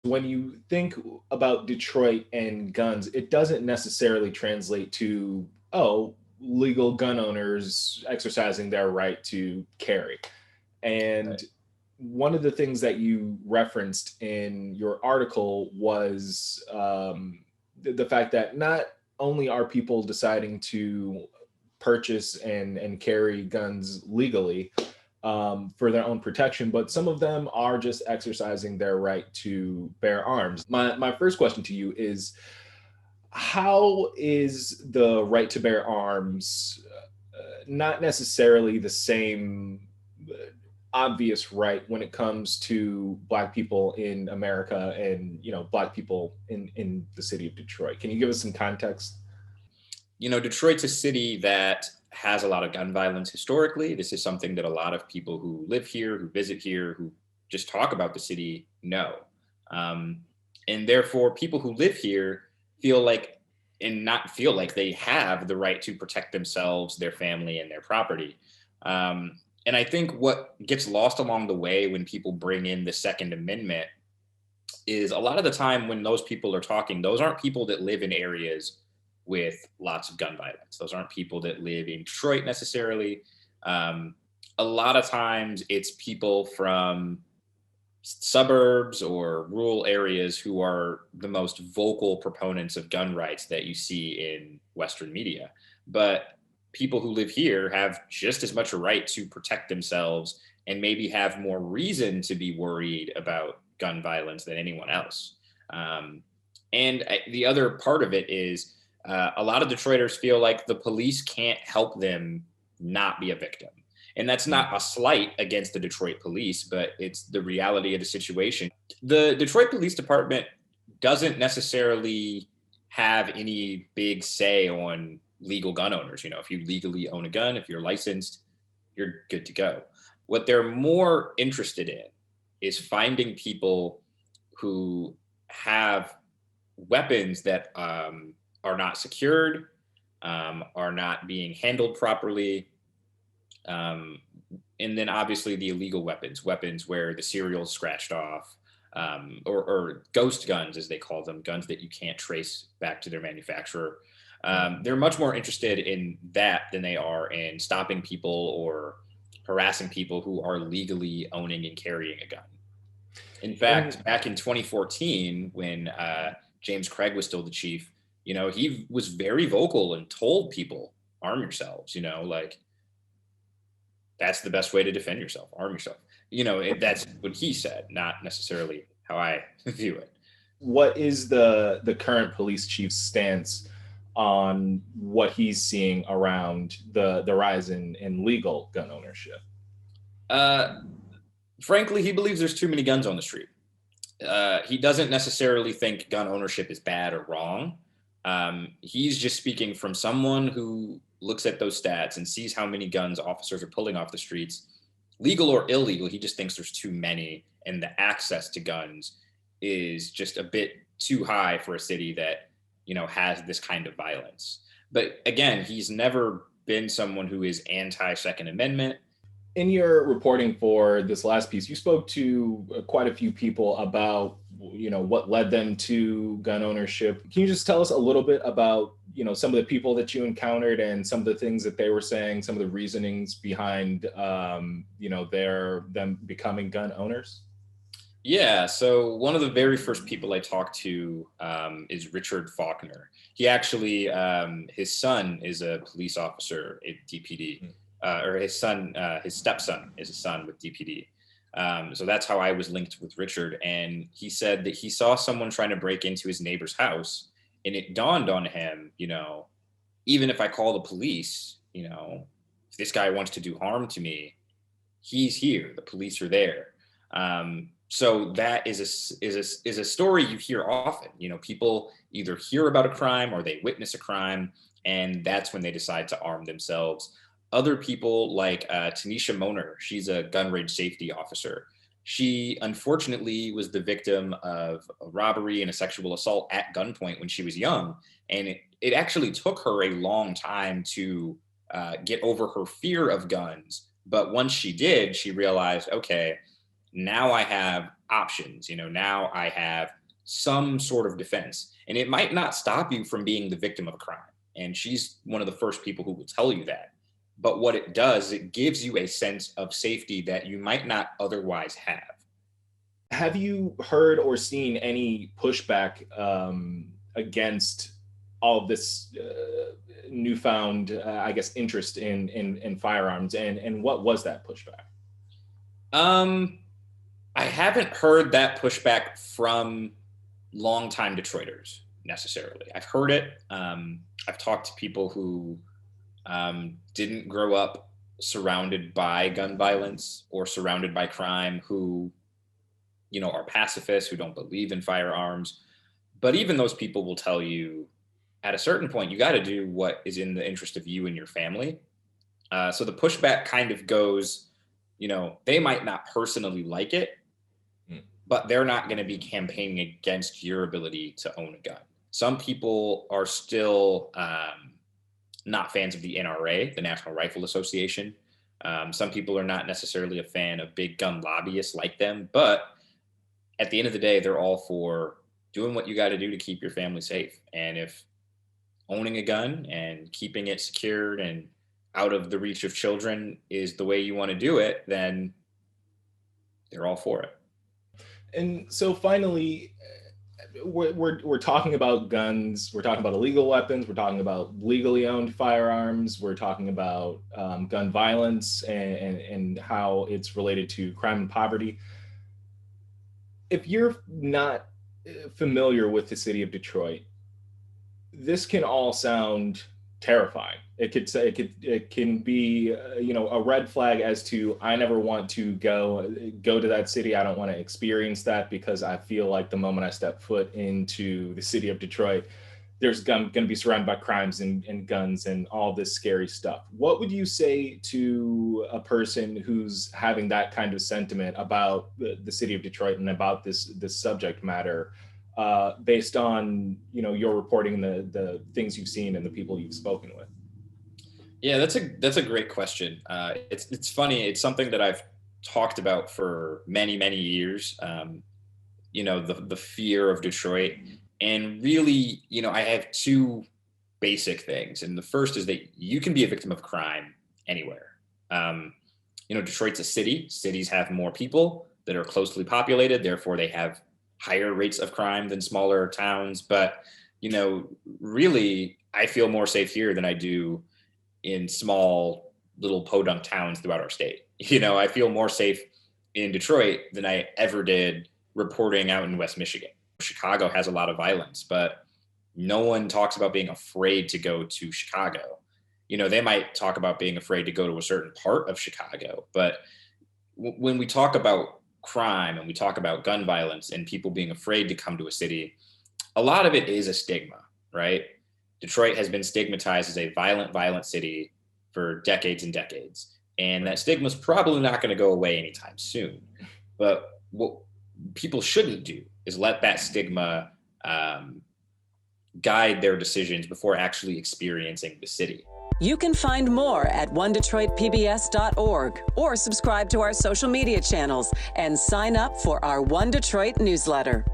When you think about Detroit and guns, it doesn't necessarily translate to, oh, legal gun owners exercising their right to carry. And Right. one of the things that you referenced in your article was the fact that not only are people deciding to purchase and carry guns legally for their own protection, but some of them are just exercising their right to bear arms. My first question to you is, how is the right to bear arms not necessarily the same obvious right when it comes to Black people in America and Black people in the city of Detroit? Can you give us some context? Detroit's a city that has a lot of gun violence historically. This is something that a lot of people who live here, who visit here, who just talk about the city know. Um, and therefore, people who live here feel like and not feel like they have the right to protect themselves, their family, and their property. And I think what gets lost along the way when people bring in the Second Amendment is a lot of the time when those people are talking, those aren't people that live in areas with lots of gun violence. Those aren't people that live in Detroit necessarily. Um, a lot of times it's people from suburbs or rural areas who are the most vocal proponents of gun rights that you see in Western media. But people who live here have just as much a right to protect themselves and maybe have more reason to be worried about gun violence than anyone else. Um, and the other part of it is a lot of Detroiters feel like the police can't help them not be a victim. And that's not a slight against the Detroit police, but it's the reality of the situation. The Detroit Police Department doesn't necessarily have any big say on legal gun owners. If you legally own a gun, if you're licensed, you're good to go. What they're more interested in is finding people who have weapons that are not secured, are not being handled properly, um, and then obviously the illegal weapons where the serial's scratched off, or ghost guns, as they call them, guns that you can't trace back to their manufacturer. They're much more interested in that than they are in stopping people or harassing people who are legally owning and carrying a gun. In And fact, back in 2014, when James Craig was still the chief, he was very vocal and told people, arm yourselves, like that's the best way to defend yourself. Arm yourself. That's what he said, not necessarily how I view it. what is the current police chief's stance on what he's seeing around the rise in legal gun ownership? Uh, Frankly, he believes there's too many guns on the street. He doesn't necessarily think gun ownership is bad or wrong. He's just speaking from someone who looks at those stats and sees how many guns officers are pulling off the streets, legal or illegal. He just thinks there's too many, and the access to guns is just a bit too high for a city that has this kind of violence. But again, he's never been someone who is anti Second Amendment. In your reporting for this last piece, you spoke to quite a few people about what led them to gun ownership. Can you just tell us a little bit about some of the people that you encountered and some of the things that they were saying, some of the reasonings behind them becoming gun owners? Yeah, so one of the very first people I talked to is Richard Faulkner. He actually, his son is a police officer at DPD, or his stepson is a son with DPD. So that's how I was linked with Richard. And he said that he saw someone trying to break into his neighbor's house, and it dawned on him, even if I call the police, if this guy wants to do harm to me, he's here. The police are there. So that is a story you hear often. People either hear about a crime or they witness a crime, and that's when they decide to arm themselves. Other people like Tanisha Moner, she's a gun range safety officer. She unfortunately was the victim of a robbery and a sexual assault at gunpoint when she was young, and it actually took her a long time to get over her fear of guns. But once she did, she realized, okay, now I have options, now I have some sort of defense. And it might not stop you from being the victim of a crime. And she's one of the first people who will tell you that. But what it does, it gives you a sense of safety that you might not otherwise have. Have you heard or seen any pushback against all of this newfound, I guess, interest in firearms, and what was that pushback? I haven't heard that pushback from longtime Detroiters necessarily. I've heard it. I've talked to people who didn't grow up surrounded by gun violence or surrounded by crime, who are pacifists, who don't believe in firearms. But even those people will tell you at a certain point, you got to do what is in the interest of you and your family. So the pushback kind of goes, they might not personally like it, but they're not going to be campaigning against your ability to own a gun. Some people are still not fans of the NRA, the National Rifle Association. Some people are not necessarily a fan of big gun lobbyists like them, but at the end of the day, they're all for doing what you got to do to keep your family safe. And if owning a gun and keeping it secured and out of the reach of children is the way you want to do it, then they're all for it. And so finally, we're talking about guns, we're talking about illegal weapons, we're talking about legally owned firearms, we're talking about gun violence and how it's related to crime and poverty. If you're not familiar with the city of Detroit, this can all sound terrifying. It can be a red flag as to, I never want to go to that city. I don't want to experience that, because I feel like the moment I step foot into the city of Detroit, there's going to be surrounded by crimes and guns and all this scary stuff. What would you say to a person who's having that kind of sentiment about the city of Detroit and about this subject matter, based on your reporting and the things you've seen and the people you've spoken with? Yeah, that's a great question. It's funny. It's something that I've talked about for many, many years. The fear of Detroit. And really, I have two basic things. And the first is that you can be a victim of crime anywhere. Detroit's a city. Cities have more people that are closely populated. Therefore, they have higher rates of crime than smaller towns. But, really, I feel more safe here than I do in small little podunk towns throughout our state. I feel more safe in Detroit than I ever did reporting out in West Michigan. Chicago has a lot of violence, but no one talks about being afraid to go to Chicago. They might talk about being afraid to go to a certain part of Chicago, but when we talk about crime and we talk about gun violence and people being afraid to come to a city, a lot of it is a stigma, right? Detroit has been stigmatized as a violent city for decades and decades. And that stigma is probably not going to go away anytime soon. But what people shouldn't do is let that stigma guide their decisions before actually experiencing the city. You can find more at onedetroitpbs.org or subscribe to our social media channels and sign up for our One Detroit newsletter.